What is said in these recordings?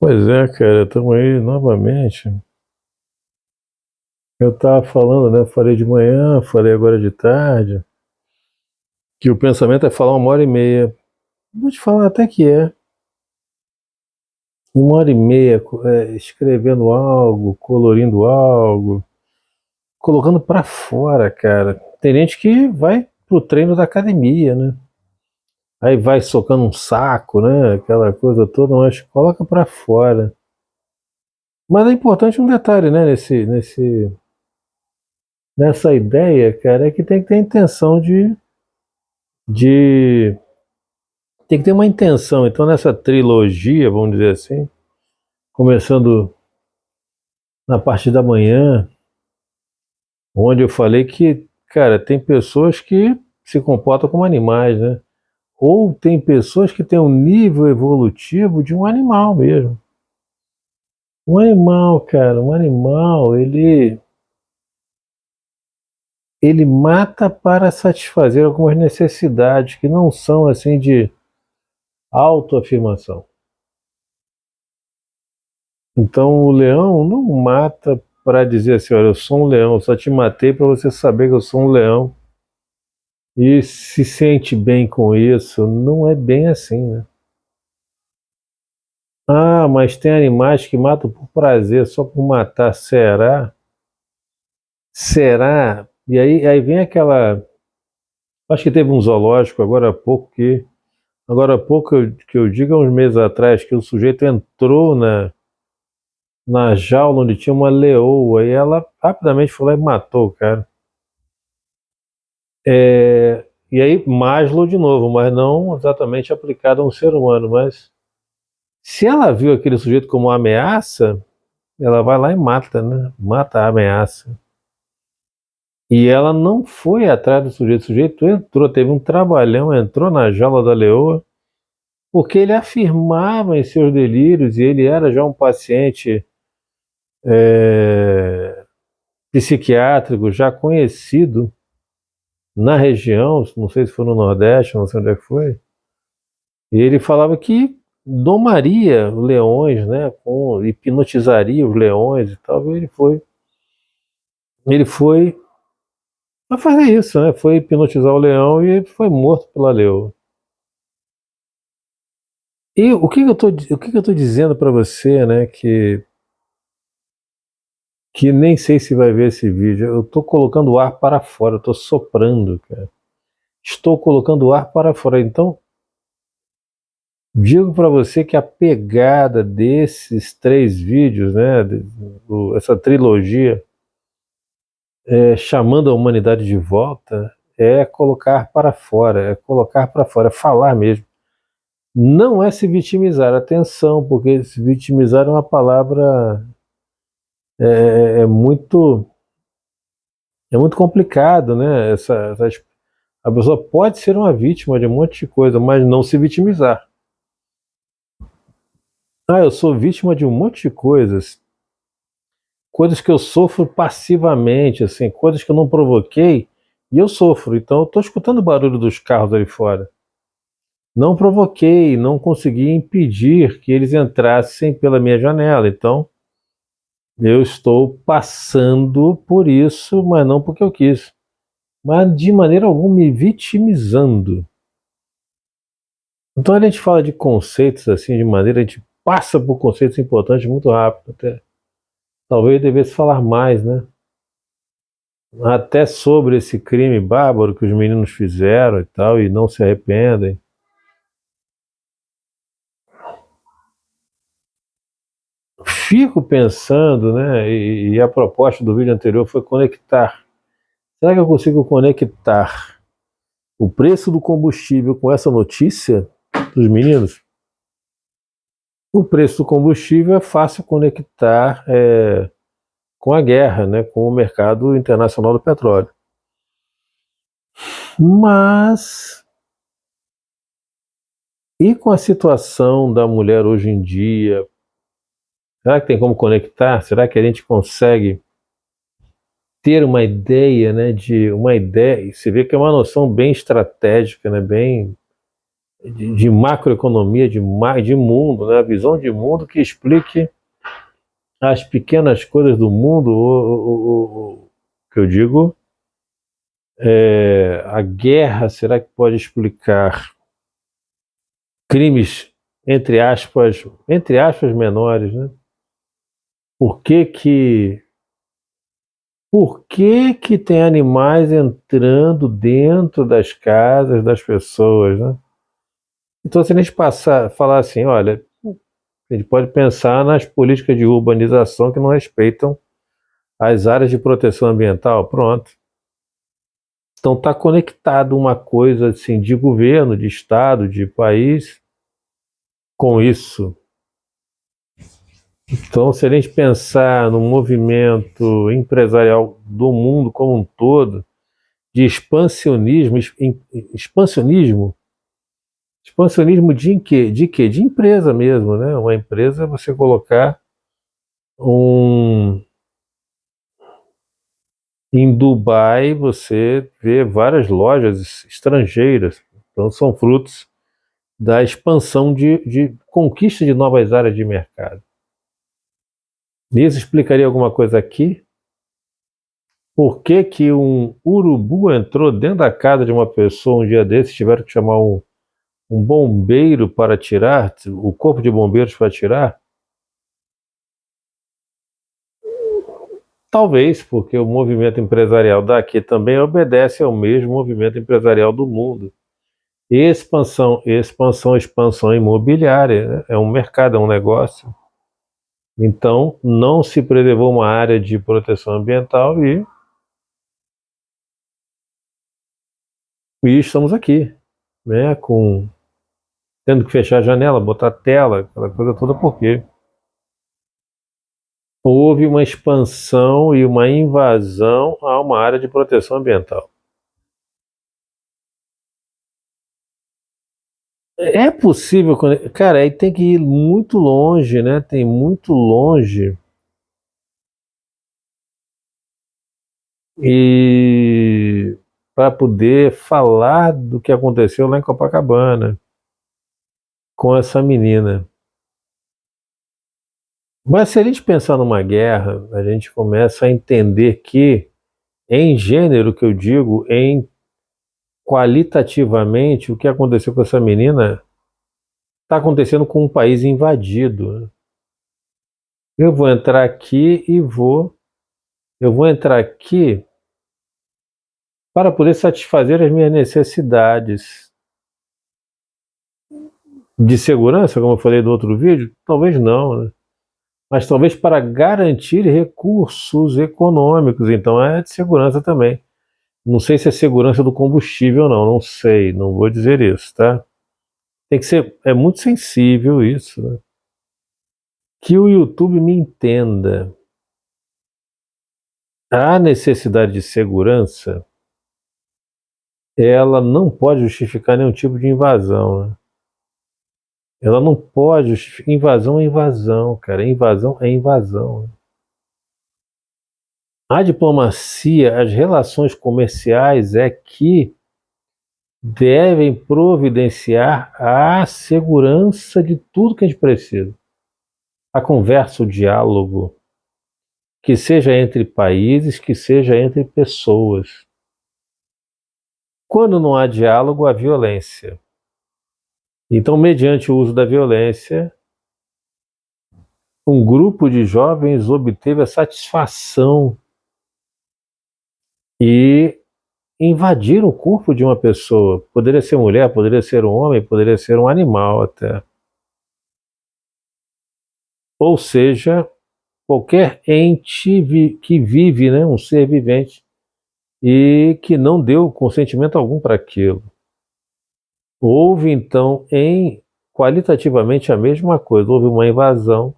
Pois é, cara, estamos aí novamente. Eu estava falando, né? Falei de manhã, falei agora de tarde, que o pensamento é falar 1 hora e meia. Vou te falar até que é. 1 hora e meia escrevendo algo, colorindo algo, colocando pra fora, cara. Tem gente que vai pro treino da academia, né? Aí vai socando um saco, né? Aquela coisa toda, mas coloca pra fora. Mas é importante um detalhe, né? Nessa ideia, cara, é que tem que ter intenção de tem que ter uma intenção. Então, nessa trilogia, vamos dizer assim, começando na parte da manhã, onde eu falei que, cara, tem pessoas que se comportam como animais, né? Ou tem pessoas que têm um nível evolutivo de um animal mesmo. Um animal, cara, um animal, ele mata para satisfazer algumas necessidades que não são assim de autoafirmação. Então o leão não mata para dizer assim, olha, eu sou um leão, eu só te matei para você saber que eu sou um leão e se sente bem com isso. Não é bem assim, né? Ah, mas tem animais que matam por prazer, só por matar. Será? Será? E aí vem aquela. Acho que teve um zoológico agora há pouco que. Agora há pouco que eu digo, há uns meses atrás, que o sujeito entrou na jaula onde tinha uma leoa e ela rapidamente foi lá e matou o cara. E aí, Maslow de novo, mas não exatamente aplicado a um ser humano. Mas se ela viu aquele sujeito como uma ameaça, ela vai lá e mata, né? Mata a ameaça. E ela não foi atrás do sujeito. O sujeito entrou, teve um trabalhão, entrou na jaula da leoa, porque ele afirmava em seus delírios, e ele era já um paciente é, psiquiátrico, já conhecido na região, não sei se foi no Nordeste, não sei onde é que foi. E ele falava que domaria leões, né, hipnotizaria os leões e tal. E ele foi a fazer isso, né? Foi hipnotizar o leão e foi morto pela leoa. E o que eu tô dizendo para você, né, que nem sei se vai ver esse vídeo. Eu tô colocando o ar para fora, eu tô soprando, cara. Estou colocando o ar para fora. Então, digo para você que a pegada desses 3 vídeos, né, essa trilogia, chamando a humanidade de volta, é colocar para fora, é falar mesmo. Não é se vitimizar, atenção, porque se vitimizar é uma palavra muito complicado, né? A pessoa pode ser uma vítima de um monte de coisa, mas não se vitimizar. Ah, eu sou vítima de um monte de coisas que eu sofro passivamente, assim, coisas que eu não provoquei e eu sofro. Então eu estou escutando o barulho dos carros ali fora. Não provoquei, não consegui impedir que eles entrassem pela minha janela. Então eu estou passando por isso, mas não porque eu quis. Mas de maneira alguma me vitimizando. Então a gente fala de conceitos assim, de maneira, a gente passa por conceitos importantes muito rápido. Até. Talvez devesse falar mais, né? Até sobre esse crime bárbaro que os meninos fizeram e tal, e não se arrependem. Fico pensando, né? E a proposta do vídeo anterior foi conectar. Será que eu consigo conectar o preço do combustível com essa notícia dos meninos? O preço do combustível é fácil conectar com a guerra, né? Com o mercado internacional do petróleo. Mas e com a situação da mulher hoje em dia? Será que tem como conectar? Será que a gente consegue ter uma ideia, né, de uma ideia? Você vê que é uma noção bem estratégica, né, bem de macroeconomia, de mundo, né? A visão de mundo que explique as pequenas coisas do mundo, o que eu digo, a guerra, será que pode explicar crimes, entre aspas menores, né? Por que que, por que que tem animais entrando dentro das casas das pessoas, né? Então, se a gente falar assim, olha, a gente pode pensar nas políticas de urbanização que não respeitam as áreas de proteção ambiental, pronto. Então está conectado uma coisa assim de governo, de estado, de país com isso. Então, se a gente pensar no movimento empresarial do mundo como um todo, de expansionismo de quê? De quê? De empresa mesmo, né? Uma empresa é você colocar um em Dubai você vê várias lojas estrangeiras, então são frutos da expansão de conquista de novas áreas de mercado. Isso explicaria alguma coisa aqui? Por que que um urubu entrou dentro da casa de uma pessoa um dia desses, tiveram que chamar um bombeiro para tirar, o corpo de bombeiros para tirar? Talvez, porque o movimento empresarial daqui também obedece ao mesmo movimento empresarial do mundo. Expansão imobiliária, né? É um mercado, é um negócio. Então, não se preservou uma área de proteção ambiental e estamos aqui, né, tendo que fechar a janela, botar tela, aquela coisa toda, porque houve uma expansão e uma invasão a uma área de proteção ambiental. É possível, cara, aí tem que ir muito longe, né? Tem muito longe e para poder falar do que aconteceu lá em Copacabana com essa menina. Mas se a gente pensar numa guerra, a gente começa a entender que, em gênero, que eu digo, em qualitativamente, o que aconteceu com essa menina está acontecendo com um país invadido, né? Eu vou entrar aqui eu vou entrar aqui para poder satisfazer as minhas necessidades de segurança, como eu falei no outro vídeo, talvez não, né? Mas talvez para garantir recursos econômicos, então é de segurança também. Não sei se é segurança do combustível, não sei, não vou dizer isso, tá? Tem que ser, é muito sensível isso, né? Que o YouTube me entenda. A necessidade de segurança, ela não pode justificar nenhum tipo de invasão, né? Ela não pode justificar. Invasão é invasão, cara. Invasão é invasão, né? A diplomacia, as relações comerciais é que devem providenciar a segurança de tudo que a gente precisa. A conversa, o diálogo, que seja entre países, que seja entre pessoas. Quando não há diálogo, há violência. Então, mediante o uso da violência, um grupo de jovens obteve a satisfação e invadiram o corpo de uma pessoa. Poderia ser mulher, poderia ser um homem, poderia ser um animal até. Ou seja, qualquer ente que vive, né, um ser vivente, e que não deu consentimento algum para aquilo. Houve, então, qualitativamente a mesma coisa. Houve uma invasão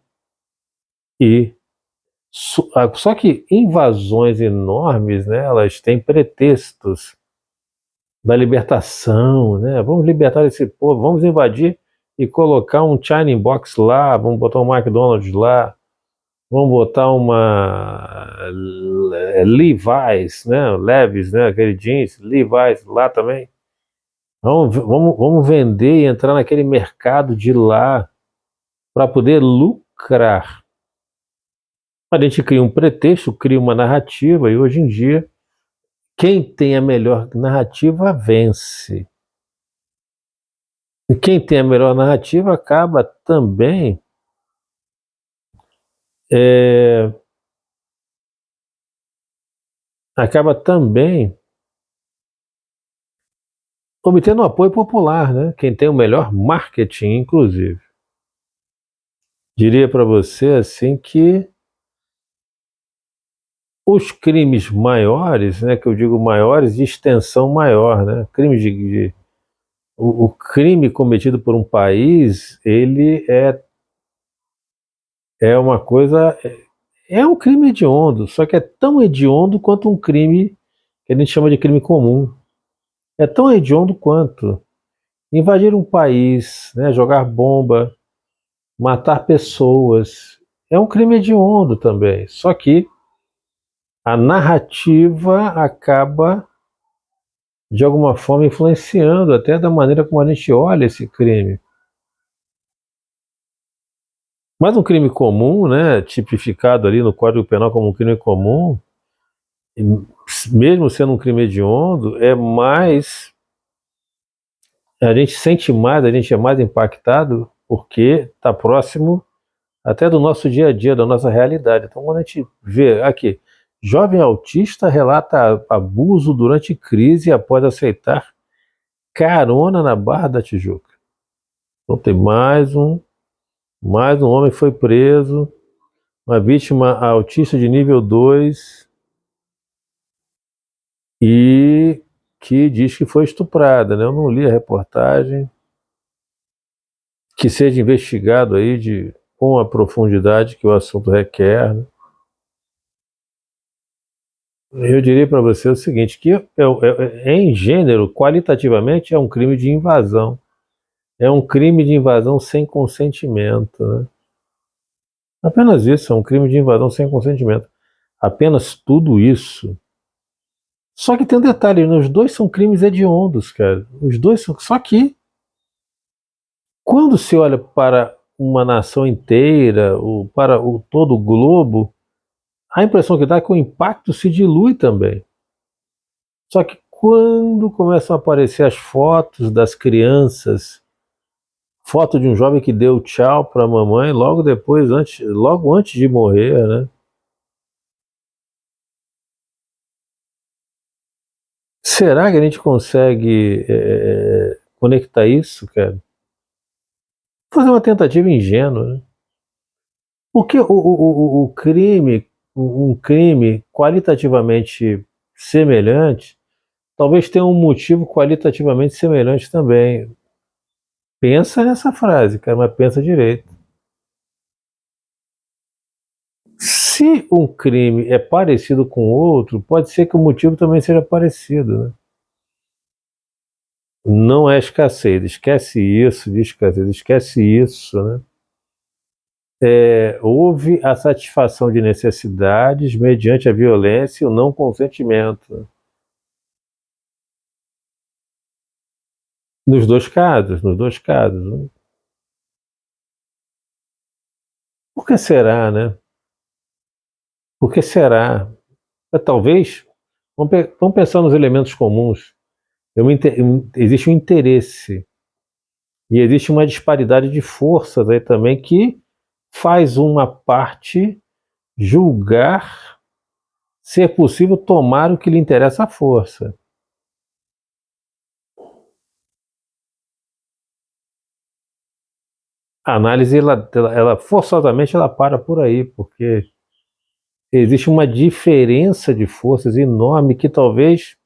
e só que invasões enormes, né, elas têm pretextos da libertação, né? Vamos libertar esse povo, vamos invadir e colocar um China Box lá, vamos botar um McDonald's lá, vamos botar uma Levi's, né? Levi's, né? Aquele jeans, Levi's lá também. Vamos vender e entrar naquele mercado de lá para poder lucrar. A gente cria um pretexto, cria uma narrativa, e hoje em dia, quem tem a melhor narrativa vence. E quem tem a melhor narrativa é, acaba também obtendo apoio popular, né? Quem tem o melhor marketing, inclusive. Diria para você assim que os crimes maiores, né, que eu digo maiores de extensão maior, né, o crime cometido por um país, ele é uma coisa, é um crime hediondo, só que é tão hediondo quanto um crime que a gente chama de crime comum. É tão hediondo quanto invadir um país, né, jogar bomba, matar pessoas. É um crime hediondo também, só que a narrativa acaba de alguma forma influenciando até da maneira como a gente olha esse crime. Mas um crime comum, né, tipificado ali no Código Penal como um crime comum, mesmo sendo um crime hediondo, é mais, a gente sente mais, a gente é mais impactado porque está próximo até do nosso dia a dia, da nossa realidade. Então, quando a gente vê aqui, jovem autista relata abuso durante crise após aceitar carona na Barra da Tijuca. Então tem mais um homem foi preso, uma vítima autista de nível 2 e que diz que foi estuprada, né? Eu não li a reportagem, que seja investigado aí com a profundidade que o assunto requer, né? Eu diria para você o seguinte, que em gênero, qualitativamente, é um crime de invasão. É um crime de invasão sem consentimento, né? Apenas isso, é um crime de invasão sem consentimento. Apenas tudo isso. Só que tem um detalhe, né? Os dois são crimes hediondos, cara. Os dois são. Só que, quando se olha para uma nação inteira, ou para todo o globo, a impressão que dá é que o impacto se dilui também. Só que quando começam a aparecer as fotos das crianças, foto de um jovem que deu tchau para a mamãe logo depois, logo antes de morrer, né? Será que a gente consegue conectar isso, cara? Fazer uma tentativa ingênua, né? Porque o crime, um crime qualitativamente semelhante, talvez tenha um motivo qualitativamente semelhante também. Pensa nessa frase, cara, mas pensa direito. Se um crime é parecido com outro, pode ser que o motivo também seja parecido, né? Não é escassez, esquece isso de escassez, esquece isso, né? Houve a satisfação de necessidades mediante a violência e o não consentimento. Nos dois casos, nos dois casos, né? Por que será, né? Por que será? Talvez, vamos pensar nos elementos comuns. Existe um interesse e existe uma disparidade de forças aí também que faz uma parte julgar ser possível tomar o que lhe interessa à força. A análise, ela forçosamente ela para por aí, porque existe uma diferença de forças enorme que talvez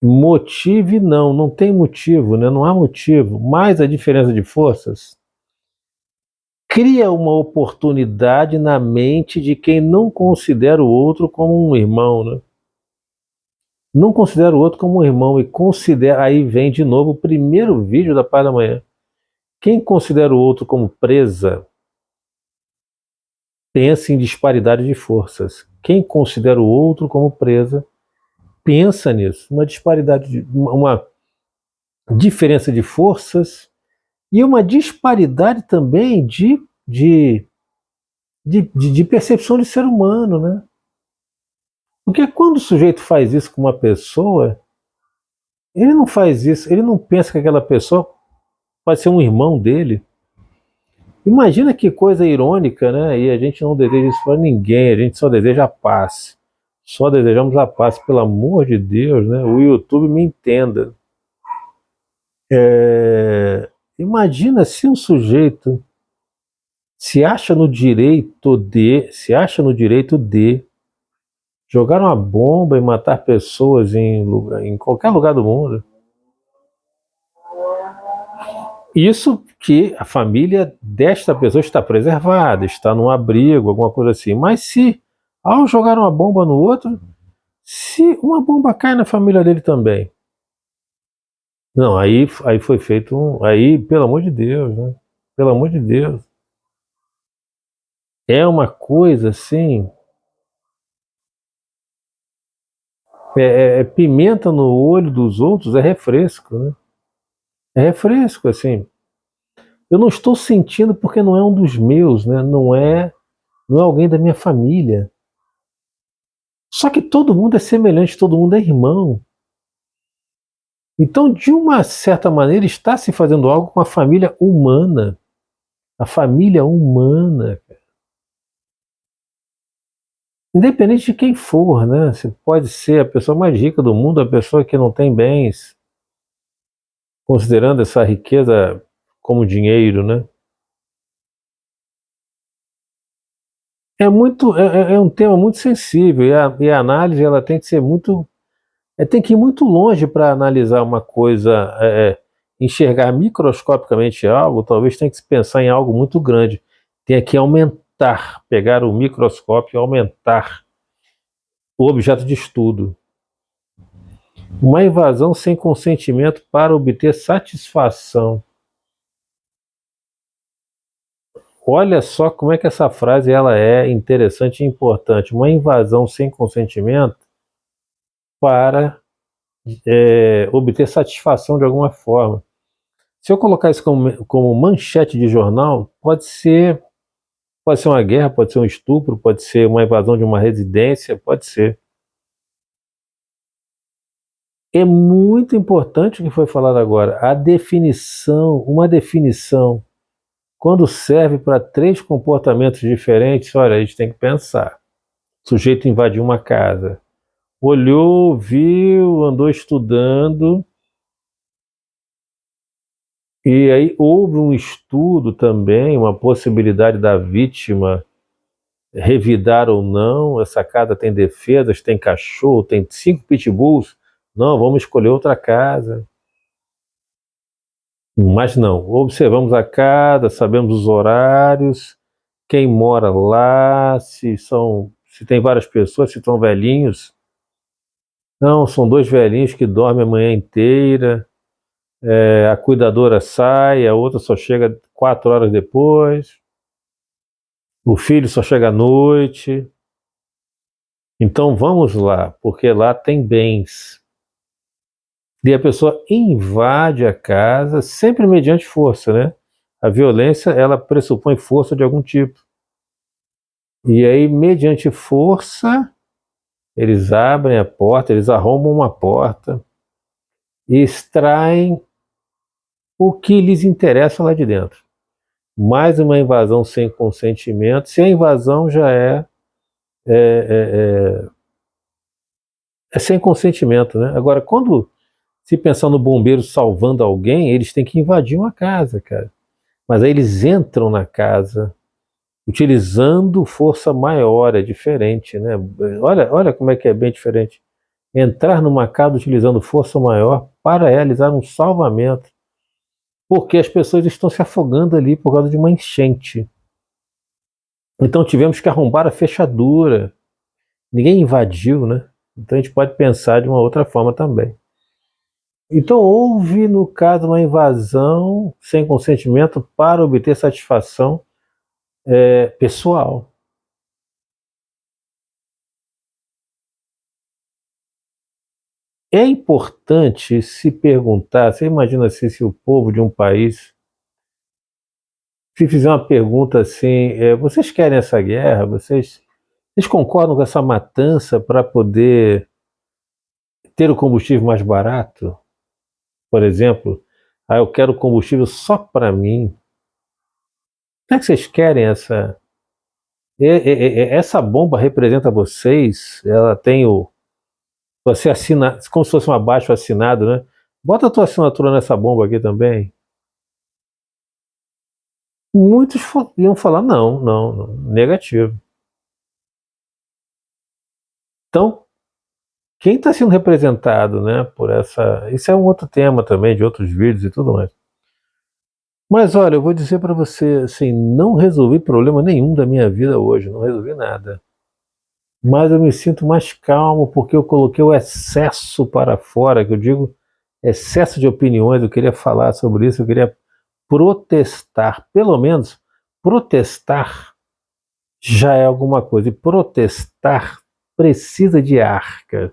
motive, não tem motivo, né? Não há motivo, mas a diferença de forças cria uma oportunidade na mente de quem não considera o outro como um irmão, né? Não considera o outro como um irmão e considera, aí vem de novo o primeiro vídeo da Paz da Manhã. Quem considera o outro como presa, pensa em disparidade de forças. Quem considera o outro como presa, pensa nisso, uma disparidade, diferença de forças e uma disparidade também de percepção de ser humano, né? Porque quando o sujeito faz isso com uma pessoa, ele não faz isso, ele não pensa que aquela pessoa pode ser um irmão dele. Imagina que coisa irônica, né? E a gente não deseja isso para ninguém, a gente só deseja a paz. Só desejamos a paz, pelo amor de Deus, né? O YouTube me entenda. Imagina se um sujeito se acha no direito de jogar uma bomba e matar pessoas em qualquer lugar do mundo. Isso que a família desta pessoa está preservada, está num abrigo, alguma coisa assim. Mas se, ao jogar uma bomba no outro, se uma bomba cai na família dele também. Não, aí foi feito um. Aí, pelo amor de Deus, né? Pelo amor de Deus. É uma coisa assim. Pimenta no olho dos outros é refresco, né? É refresco, assim. Eu não estou sentindo porque não é um dos meus, né? Não é alguém da minha família. Só que todo mundo é semelhante, todo mundo é irmão. Então, de uma certa maneira, está se fazendo algo com a família humana. A família humana. Independente de quem for, né? Você pode ser a pessoa mais rica do mundo, a pessoa que não tem bens, considerando essa riqueza como dinheiro, né? É um tema muito sensível e a análise ela tem que ser muito, tem que ir muito longe para analisar uma coisa, enxergar microscopicamente algo, talvez tenha que se pensar em algo muito grande. Tem que aumentar, pegar o microscópio e aumentar o objeto de estudo. Uma invasão sem consentimento para obter satisfação. Olha só como é que essa frase ela é interessante e importante. Uma invasão sem consentimento para obter satisfação de alguma forma. Se eu colocar isso como manchete de jornal, pode ser uma guerra, pode ser um estupro, pode ser uma invasão de uma residência, pode ser. É muito importante o que foi falado agora. Uma definição, quando serve para três comportamentos diferentes, olha, a gente tem que pensar. O sujeito invadiu uma casa, olhou, viu, andou estudando, e aí houve um estudo também, uma possibilidade da vítima revidar ou não. Essa casa tem defesas, tem cachorro, tem 5 pitbulls. Não, vamos escolher outra casa. Mas não, observamos a casa, sabemos os horários, quem mora lá, se tem várias pessoas, se estão velhinhos. Não, são 2 velhinhos que dormem a manhã inteira. A cuidadora sai, a outra só chega 4 horas depois. O filho só chega à noite. Então vamos lá, porque lá tem bens. E a pessoa invade a casa, sempre mediante força, né? A violência, ela pressupõe força de algum tipo. E aí, mediante força, eles abrem a porta, eles arrombam uma porta e extraem o que lhes interessa lá de dentro. Mais uma invasão sem consentimento. Se a invasão já é, é sem consentimento, né? Agora, quando se pensar no bombeiro salvando alguém, eles têm que invadir uma casa, cara. Mas aí eles entram na casa utilizando força maior, é diferente, né? Olha como é que é bem diferente. Entrar numa casa utilizando força maior para realizar um salvamento, porque as pessoas estão se afogando ali por causa de uma enchente. Então tivemos que arrombar a fechadura. Ninguém invadiu, né? Então a gente pode pensar de uma outra forma também. Então houve, no caso, uma invasão sem consentimento para obter satisfação pessoal. É importante se perguntar, você imagina assim, se o povo de um país se fizer uma pergunta assim, vocês querem essa guerra? Vocês concordam com essa matança para poder ter o combustível mais barato? Por exemplo, eu quero combustível só para mim. Como é que vocês querem essa? Essa bomba representa vocês? Ela tem o. Você assina, como se fosse um abaixo assinado, né? Bota a tua assinatura nessa bomba aqui também. Muitos iam falar não, não, não, negativo. Então, quem está sendo representado, né, por essa. Isso é um outro tema também, de outros vídeos e tudo mais. Mas olha, eu vou dizer para você, assim, não resolvi problema nenhum da minha vida hoje, não resolvi nada. Mas eu me sinto mais calmo porque eu coloquei o excesso para fora, que eu digo excesso de opiniões, eu queria falar sobre isso, eu queria protestar, pelo menos protestar já é alguma coisa, e protestar precisa de arca.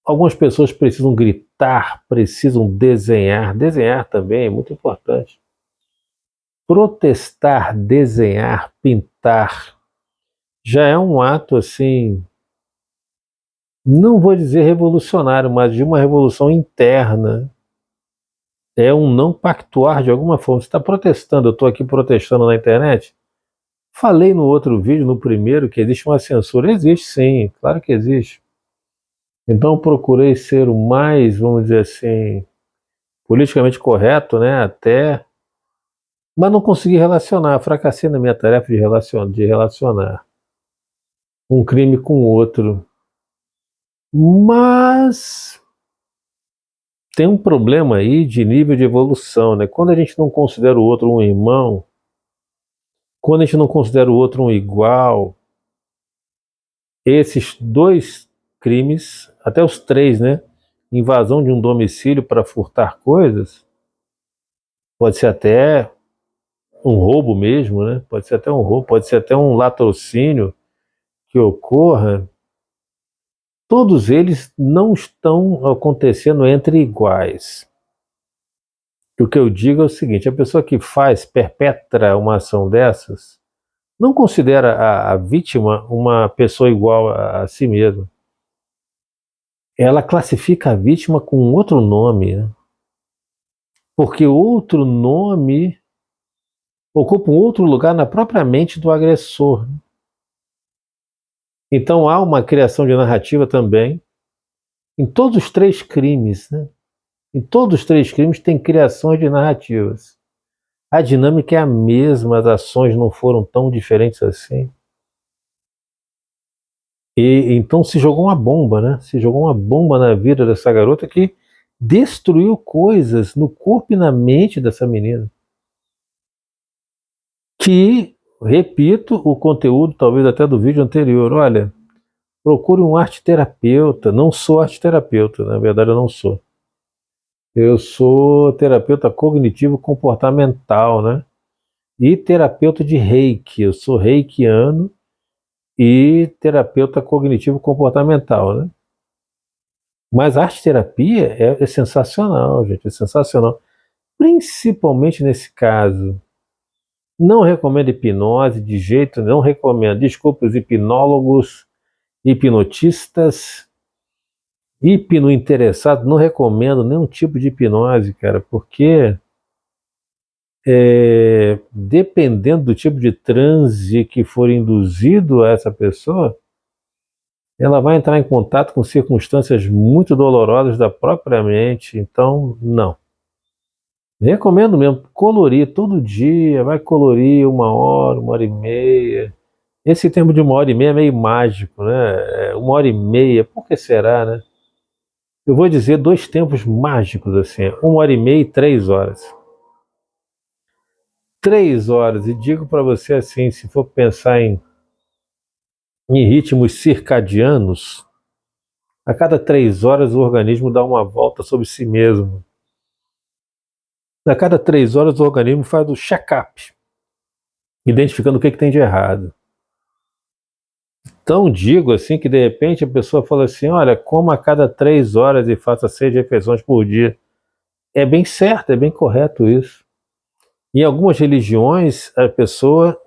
Algumas pessoas precisam gritar, precisam desenhar, desenhar também é muito importante. Protestar, desenhar, pintar, já é um ato assim, não vou dizer revolucionário, mas de uma revolução interna. É um não pactuar de alguma forma. Você está protestando, eu estou aqui protestando na internet. Falei no outro vídeo, no primeiro, que existe uma censura. Existe sim, claro que existe. Então eu procurei ser o mais, vamos dizer assim, politicamente correto, né? Até. Mas não consegui relacionar, fracassei na minha tarefa de relacionar um crime com outro. Mas tem um problema aí de nível de evolução, né? Quando a gente não considera o outro um irmão, quando a gente não considera o outro um igual, esses dois crimes, até os três, né? Invasão de um domicílio para furtar coisas, pode ser até um roubo mesmo, né? Pode ser até um roubo, pode ser até um latrocínio que ocorra. Todos eles não estão acontecendo entre iguais. O que eu digo é o seguinte: a pessoa que perpetra uma ação dessas, não considera a vítima uma pessoa igual a si mesma. Ela classifica a vítima com outro nome, né? Porque outro nome ocupa um outro lugar na própria mente do agressor. Então há uma criação de narrativa também em todos os três crimes, né? Em todos os três crimes tem criações de narrativas. A dinâmica é a mesma, as ações não foram tão diferentes assim. E então se jogou uma bomba, né? Se jogou uma bomba na vida dessa garota que destruiu coisas no corpo e na mente dessa menina. Que, repito, o conteúdo talvez até do vídeo anterior, olha, procure um arte-terapeuta. Não sou arte-terapeuta, na verdade eu não sou. Eu sou terapeuta cognitivo comportamental, né? E terapeuta de Reiki. Eu sou reikiano e terapeuta cognitivo comportamental, né? Mas a arte-terapia é sensacional, gente, é sensacional. Principalmente nesse caso. Não recomendo hipnose de jeito, não recomendo. Desculpe os hipnólogos, hipnotistas, hipnointeressados, não recomendo nenhum tipo de hipnose, cara, porque dependendo do tipo de transe que for induzido a essa pessoa, ela vai entrar em contato com circunstâncias muito dolorosas da própria mente, então não. Recomendo mesmo, colorir todo dia, vai colorir 1 hora, 1 hora e meia. Esse tempo de 1 hora e meia é meio mágico, né? 1 hora e meia, por que será, né? Eu vou dizer dois tempos mágicos, assim, 1 hora e meia e 3 horas. 3 horas, e digo para você assim, se for pensar em ritmos circadianos, a cada 3 horas o organismo dá uma volta sobre si mesmo. A cada 3 horas o organismo faz o check-up, identificando o que tem de errado. Então digo assim que de repente a pessoa fala assim, olha, coma a cada 3 horas e faça 6 refeições por dia. É bem certo, é bem correto isso. Em algumas religiões, a pessoa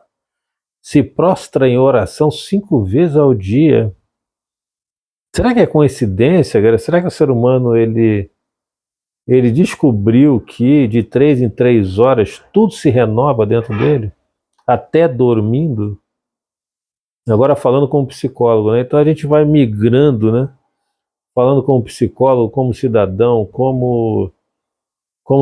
se prostra em oração 5 vezes ao dia. Será que é coincidência, galera? Será que o ser humano ele descobriu que de 3 em 3 horas tudo se renova dentro dele, até dormindo? Agora falando como psicólogo, né? Então a gente vai migrando, né? Falando como psicólogo, como cidadão, como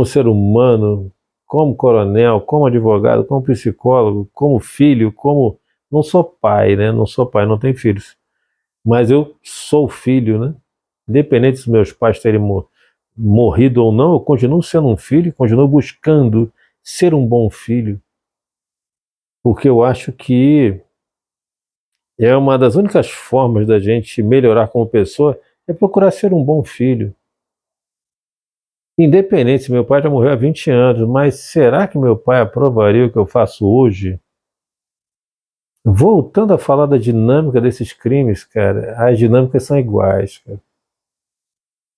ser humano, como coronel, como advogado, como psicólogo, como filho, como não sou pai, né? Não sou pai, não tenho filhos, mas eu sou filho, né? Independente dos meus pais terem morrido ou não, eu continuo sendo um filho, continuo buscando ser um bom filho, porque eu acho que é uma das únicas formas da gente melhorar como pessoa é procurar ser um bom filho. Independente se meu pai já morreu há 20 anos, mas será que meu pai aprovaria o que eu faço hoje? Voltando a falar da dinâmica desses crimes, cara, as dinâmicas são iguais, cara.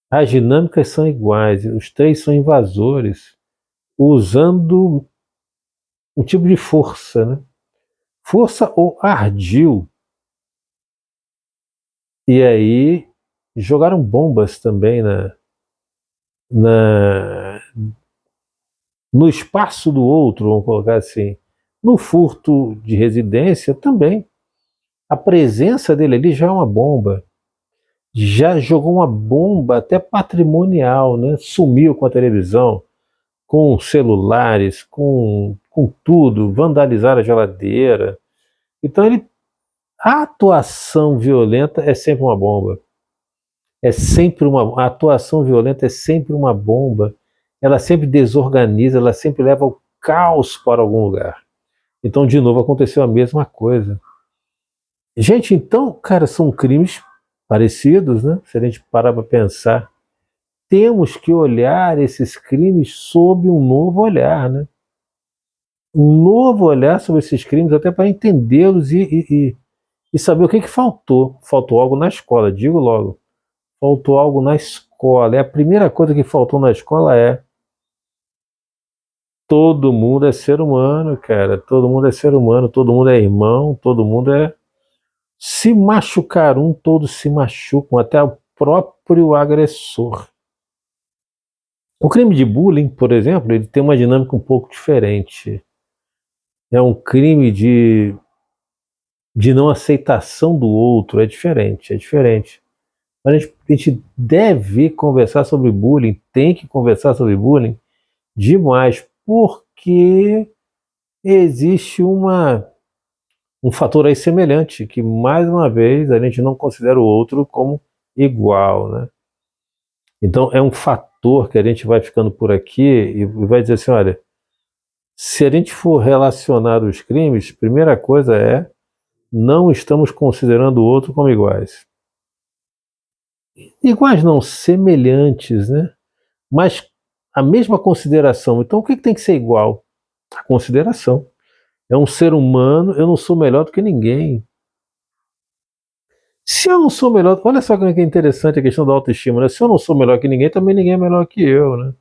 As dinâmicas são iguais, os três são invasores, usando um tipo de força, né? Força ou ardil. E aí jogaram bombas também na, no espaço do outro, vamos colocar assim. No furto de residência também. A presença dele ali já é uma bomba. Já jogou uma bomba até patrimonial, né? Sumiu com a televisão, com celulares, com tudo, vandalizaram a geladeira. Então a atuação violenta é sempre uma bomba. A atuação violenta é sempre uma bomba. Ela sempre desorganiza, ela sempre leva o caos para algum lugar. Então, de novo, aconteceu a mesma coisa. Gente, então, cara, são crimes parecidos, né? Se a gente parar para pensar, temos que olhar esses crimes sob um novo olhar, né? Um novo olhar sobre esses crimes, até para entendê-los e saber o que faltou. Faltou algo na escola, digo logo. Faltou algo na escola. E a primeira coisa que faltou na escola é: todo mundo é ser humano, cara. Todo mundo é ser humano, todo mundo é irmão, todo mundo é. Se machucar um, todos se machucam, até o próprio agressor. O crime de bullying, por exemplo, ele tem uma dinâmica um pouco diferente. É um crime de não aceitação do outro, é diferente, é diferente. A gente deve conversar sobre bullying, tem que conversar sobre bullying demais, porque existe um fator aí semelhante, que mais uma vez a gente não considera o outro como igual, né? Então é um fator que a gente vai ficando por aqui e vai dizer assim, olha, se a gente for relacionar os crimes, primeira coisa é, não estamos considerando o outro como iguais. Iguais não, semelhantes, né? Mas a mesma consideração. Então o que tem que ser igual? A consideração. É um ser humano, eu não sou melhor do que ninguém. Se eu não sou melhor, olha só como é que é interessante a questão da autoestima, né? Se eu não sou melhor que ninguém, também ninguém é melhor que eu, né?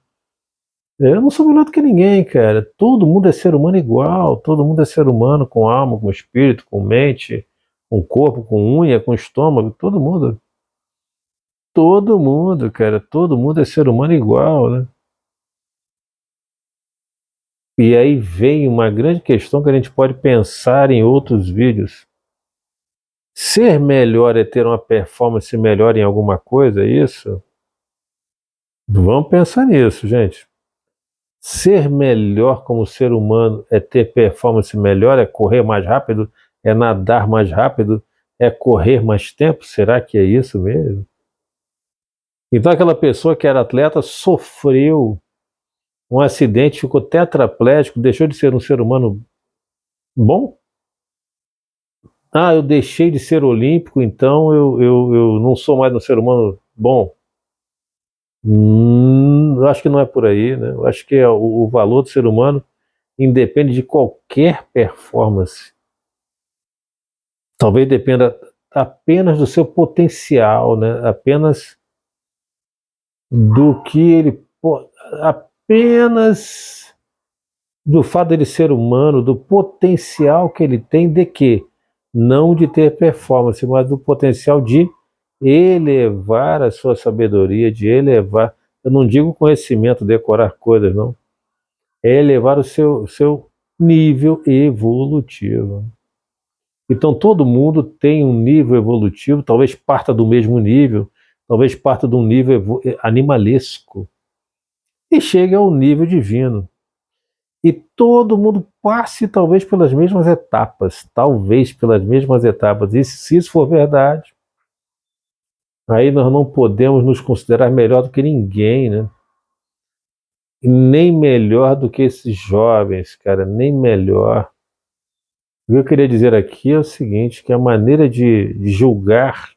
Eu não sou melhor do que ninguém, cara. Todo mundo é ser humano igual, todo mundo é ser humano com alma, com espírito, com mente, com corpo, com unha, com estômago, todo mundo. Todo mundo, cara, todo mundo é ser humano igual, né? E aí vem uma grande questão que a gente pode pensar em outros vídeos. Ser melhor é ter uma performance melhor em alguma coisa, é isso? Vamos pensar nisso, gente. Ser melhor como ser humano é ter performance melhor, é correr mais rápido, é nadar mais rápido, é correr mais tempo? Será que é isso mesmo? Então aquela pessoa que era atleta sofreu um acidente, ficou tetraplégico, deixou de ser um ser humano bom? Ah, eu deixei de ser olímpico, então eu não sou mais um ser humano bom. Eu acho que não é por aí, né? Eu acho que o valor do ser humano independe de qualquer performance. Talvez dependa apenas do seu potencial, né? Apenas do que ele apenas do fato dele ser humano, do potencial que ele tem de quê? Não de ter performance, mas do potencial de elevar a sua sabedoria, de elevar, eu não digo conhecimento, decorar coisas, não, é elevar o seu nível evolutivo. Então todo mundo tem um nível evolutivo, talvez parta do mesmo nível, talvez parta de um nível animalesco, e chegue ao nível divino. E todo mundo passe talvez pelas mesmas etapas, talvez pelas mesmas etapas. E se isso for verdade, aí nós não podemos nos considerar melhor do que ninguém, né? E nem melhor do que esses jovens, cara, nem melhor. O que eu queria dizer aqui é o seguinte, que a maneira de julgar,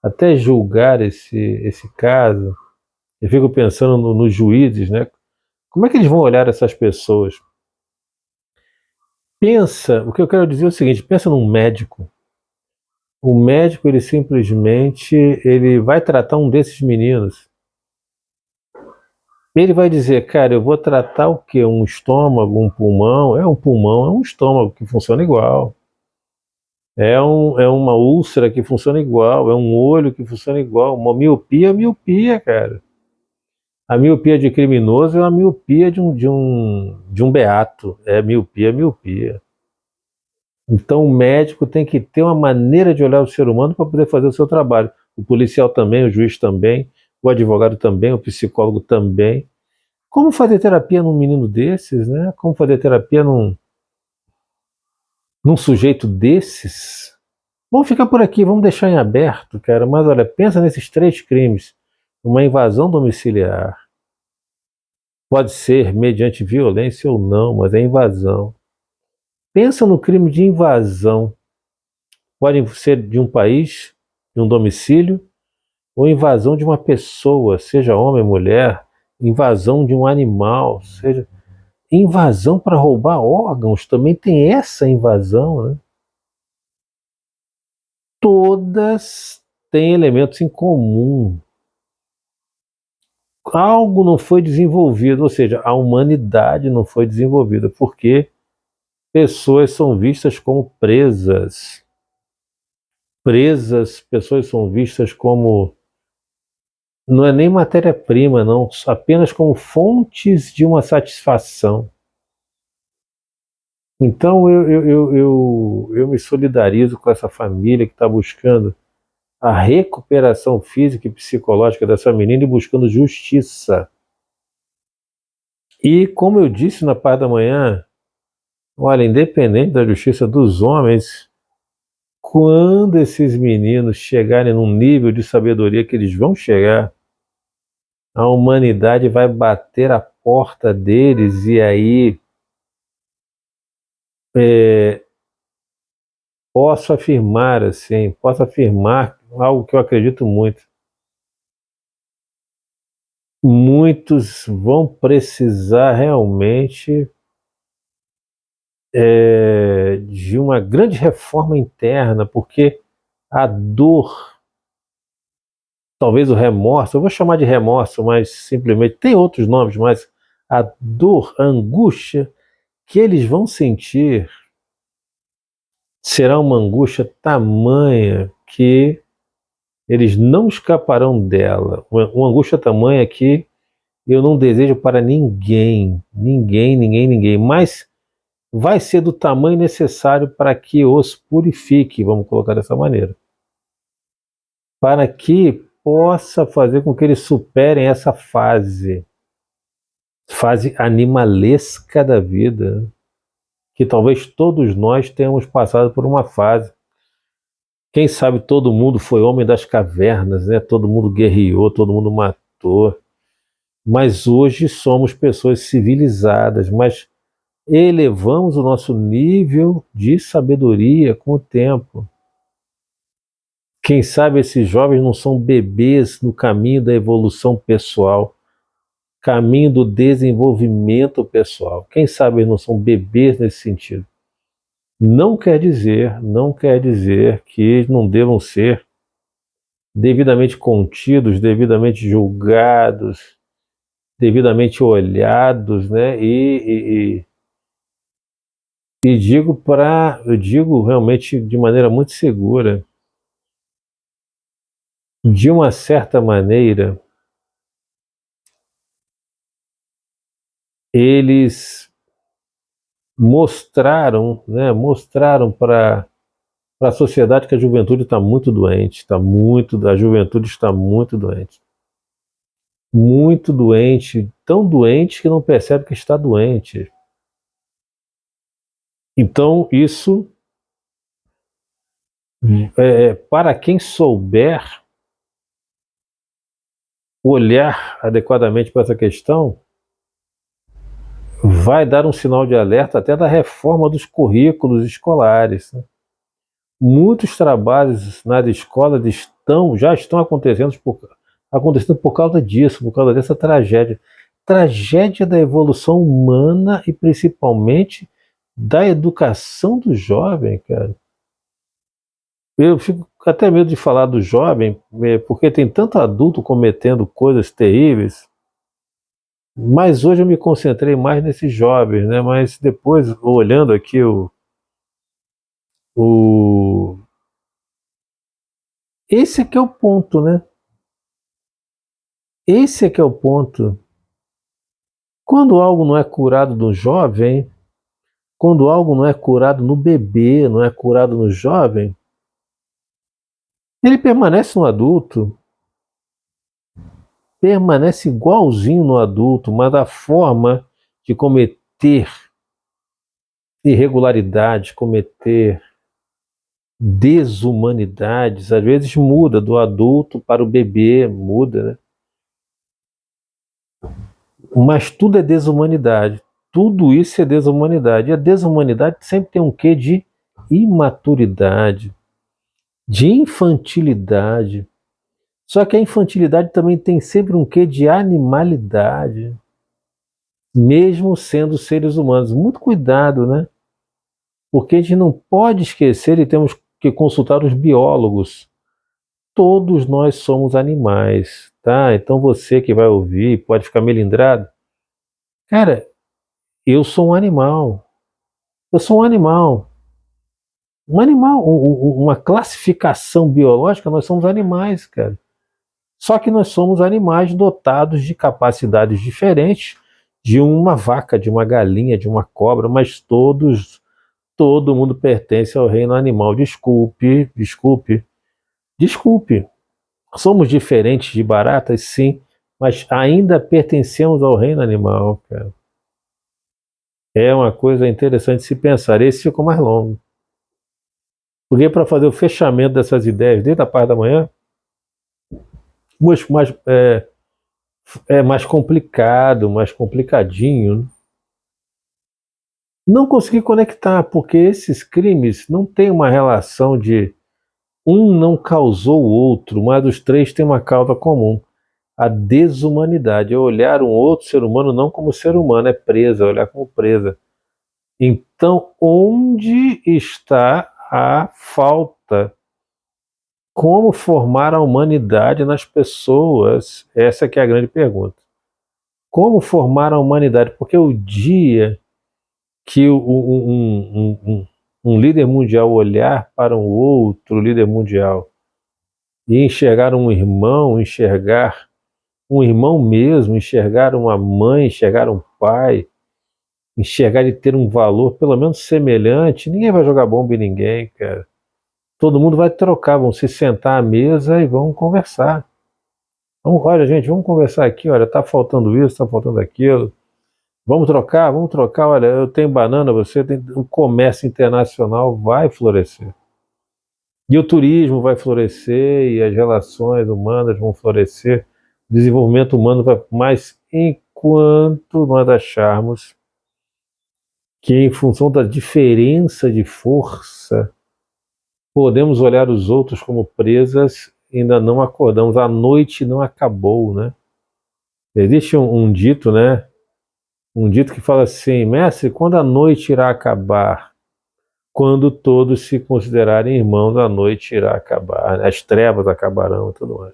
até julgar esse caso, eu fico pensando nos juízes, né? Como é que eles vão olhar essas pessoas? Pensa, o que eu quero dizer é o seguinte, pensa num médico. O médico, ele simplesmente, ele vai tratar um desses meninos. Ele vai dizer, cara, eu vou tratar o quê? Um estômago, um pulmão? É um pulmão, é um estômago que funciona igual. É uma úlcera que funciona igual, é um olho que funciona igual. Uma miopia é miopia, cara. A miopia de criminoso é a miopia de um beato. É miopia, miopia. Então o médico tem que ter uma maneira de olhar o ser humano para poder fazer o seu trabalho. O policial também, o juiz também, o advogado também, o psicólogo também. Como fazer terapia num menino desses, né? Como fazer terapia num sujeito desses? Vamos ficar por aqui, vamos deixar em aberto, cara. Mas olha, pensa nesses 3 crimes. Uma invasão domiciliar. Pode ser mediante violência ou não, mas é invasão. Pensa no crime de invasão. Pode ser de um país, de um domicílio, ou invasão de uma pessoa, seja homem ou mulher, invasão de um animal, seja invasão para roubar órgãos, também tem essa invasão, né? Todas têm elementos em comum. Algo não foi desenvolvido, ou seja, a humanidade não foi desenvolvida, porque pessoas são vistas como presas. Presas, pessoas são vistas como, não é nem matéria-prima, não, apenas como fontes de uma satisfação. Então eu me solidarizo com essa família que está buscando a recuperação física e psicológica dessa menina e buscando justiça. E como eu disse na parte da manhã, olha, independente da justiça dos homens, quando esses meninos chegarem num nível de sabedoria que eles vão chegar, a humanidade vai bater a porta deles e aí posso afirmar assim, posso afirmar algo que eu acredito muito. Muitos vão precisar realmente de uma grande reforma interna, porque a dor, talvez o remorso, eu vou chamar de remorso, mas simplesmente tem outros nomes, mas a dor, a angústia que eles vão sentir será uma angústia tamanha que eles não escaparão dela. Uma angústia tamanha que eu não desejo para ninguém, ninguém, ninguém, ninguém, mas vai ser do tamanho necessário para que os purifique, vamos colocar dessa maneira. Para que possa fazer com que eles superem essa fase animalesca da vida, que talvez todos nós tenhamos passado por uma fase. Quem sabe todo mundo foi homem das cavernas, né? Todo mundo guerreou, todo mundo matou. Mas hoje somos pessoas civilizadas, mas elevamos o nosso nível de sabedoria com o tempo. Quem sabe esses jovens não são bebês no caminho da evolução pessoal, caminho do desenvolvimento pessoal. Quem sabe eles não são bebês nesse sentido. Não quer dizer que não devam ser devidamente contidos, devidamente julgados, devidamente olhados, né? Eu digo realmente de maneira muito segura, de uma certa maneira, eles mostraram, né? Mostraram para a sociedade que a juventude está muito doente, a juventude está muito doente, tão doente que não percebe que está doente. Então, isso, para quem souber olhar adequadamente para essa questão, vai dar um sinal de alerta até da reforma dos currículos escolares, né? Muitos trabalhos nas escolas já estão acontecendo por causa disso, por causa dessa tragédia. Tragédia da evolução humana e principalmente da educação do jovem, cara. Eu fico até medo de falar do jovem, porque tem tanto adulto cometendo coisas terríveis, mas hoje eu me concentrei mais nesses jovens, né? Mas depois, olhando aqui o... Esse é que é o ponto, né? Esse é que é o ponto. Quando algo não é curado no jovem, quando algo não é curado no bebê, não é curado no jovem, ele permanece no adulto, permanece igualzinho no adulto, mas a forma de cometer irregularidades, cometer desumanidades, às vezes muda do adulto para o bebê, muda, né? Mas tudo é desumanidade. Tudo isso é desumanidade. E a desumanidade sempre tem um quê de imaturidade, de infantilidade. Só que a infantilidade também tem sempre um quê de animalidade, mesmo sendo seres humanos. Muito cuidado, né? Porque a gente não pode esquecer e temos que consultar os biólogos. Todos nós somos animais, tá? Então você que vai ouvir pode ficar melindrado. Cara, eu sou um animal. Eu sou um animal. Um animal, uma classificação biológica, nós somos animais, cara. Só que nós somos animais dotados de capacidades diferentes de uma vaca, de uma galinha, de uma cobra, mas todo mundo pertence ao reino animal. Desculpe. Somos diferentes de baratas, sim, mas ainda pertencemos ao reino animal, cara. É uma coisa interessante se pensar. Esse ficou mais longo. Porque para fazer o fechamento dessas ideias desde a parte da manhã, mais, é mais complicado, mais complicadinho, né? Não consegui conectar, porque esses crimes não têm uma relação de um não causou o outro, mas os três têm uma causa comum. A desumanidade é olhar um outro ser humano não como ser humano, é presa, é olhar como presa. Então, onde está a falta? Como formar a humanidade nas pessoas? Essa que é a grande pergunta. Como formar a humanidade? Porque o dia que um líder mundial olhar para um outro líder mundial e enxergar um irmão mesmo, enxergar uma mãe, enxergar um pai, enxergar e ter um valor pelo menos semelhante, ninguém vai jogar bomba em ninguém, cara. Todo mundo vai trocar, vão se sentar à mesa e vão conversar. Olha, gente, vamos conversar aqui, olha, tá faltando isso, tá faltando aquilo. Vamos trocar, olha, eu tenho banana, você tem. O comércio internacional vai florescer. E o turismo vai florescer, e as relações humanas vão florescer, o desenvolvimento humano vai. Mas enquanto nós acharmos que, em função da diferença de força, podemos olhar os outros como presas, ainda não acordamos, a noite não acabou, né? Existe um dito, né? Um dito que fala assim: mestre, quando a noite irá acabar? quando todos se considerarem irmãos, a noite irá acabar, né? As trevas acabarão e tudo mais.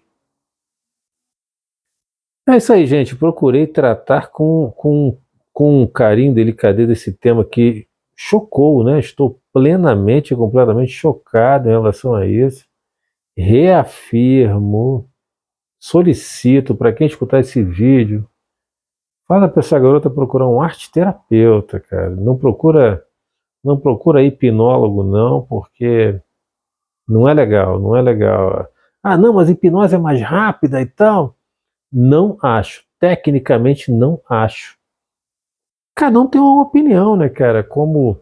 É isso aí, gente. Procurei tratar com carinho, delicadeza esse tema que chocou, né? Estou plenamente e completamente chocado em relação a isso. Reafirmo, solicito para quem escutar esse vídeo, fala para essa garota procurar um arte terapeuta, cara. Não procura hipnólogo não, porque não é legal, não é legal. Ah, não, mas hipnose é mais rápida e tal. Não acho. Tecnicamente não acho. Cada um tem uma opinião, né, cara? Como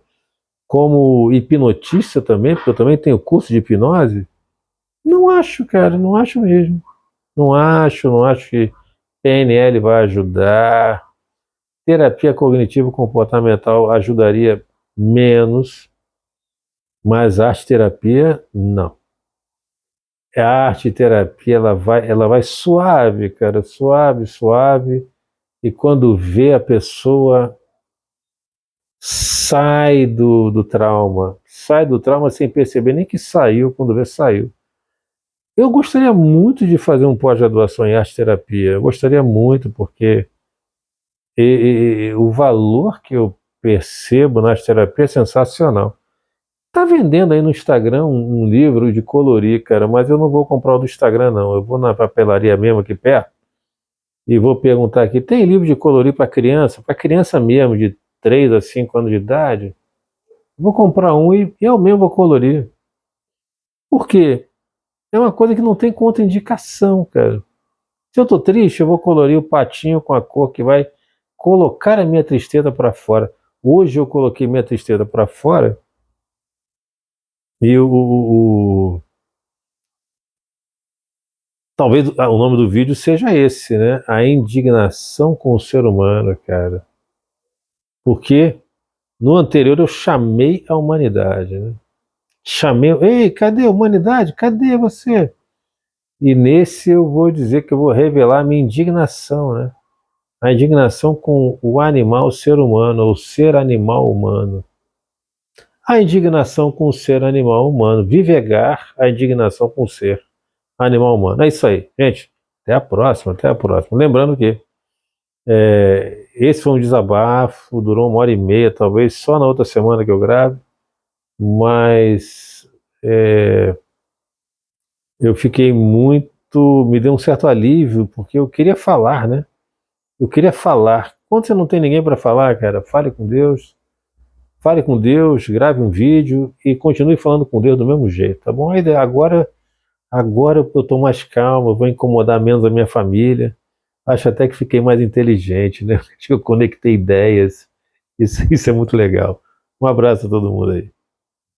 hipnotista também, porque eu também tenho curso de hipnose. Não acho, cara, não acho mesmo. Não acho que PNL vai ajudar. Terapia cognitivo-comportamental ajudaria menos, mas arte terapia não. A arte terapia ela vai suave, cara, suave, suave, e quando vê a pessoa sai do trauma sem perceber nem que saiu, quando vê saiu. Eu gostaria muito de fazer um pós-graduação em arte terapia, eu gostaria muito, porque o valor que eu percebo na arte terapia é sensacional. Tá vendendo aí no Instagram um livro de colorir, cara, mas eu não vou comprar o do Instagram, não. Eu vou na papelaria mesmo aqui perto e vou perguntar aqui: tem livro de colorir para criança? Para criança mesmo, de 3 a 5 anos de idade? Vou comprar um e eu mesmo vou colorir. Por quê? É uma coisa que não tem contraindicação, cara. Se eu tô triste, eu vou colorir o patinho com a cor que vai colocar a minha tristeza para fora. Hoje eu coloquei minha tristeza para fora e talvez o nome do vídeo seja esse, né? A indignação com o ser humano, cara. Porque no anterior eu chamei a humanidade, né? Chamei, ei, cadê a humanidade? Cadê você? E nesse eu vou dizer que eu vou revelar a minha indignação, né? A indignação com o animal, o ser humano, ou ser animal humano. A indignação com o ser animal humano. Vivegar a indignação com o ser animal humano. É isso aí, gente. Até a próxima, até a próxima. Lembrando que esse foi um desabafo, durou 1h30, talvez só na outra semana que eu grave, mas eu fiquei muito, me deu um certo alívio, porque eu queria falar, né? Eu queria falar. Quando você não tem ninguém para falar, cara, fale com Deus, grave um vídeo e continue falando com Deus do mesmo jeito, tá bom? Agora eu estou mais calmo, eu vou incomodar menos a minha família. Acho até que fiquei mais inteligente, né? Acho que eu conectei ideias. Isso é muito legal. Um abraço a todo mundo aí.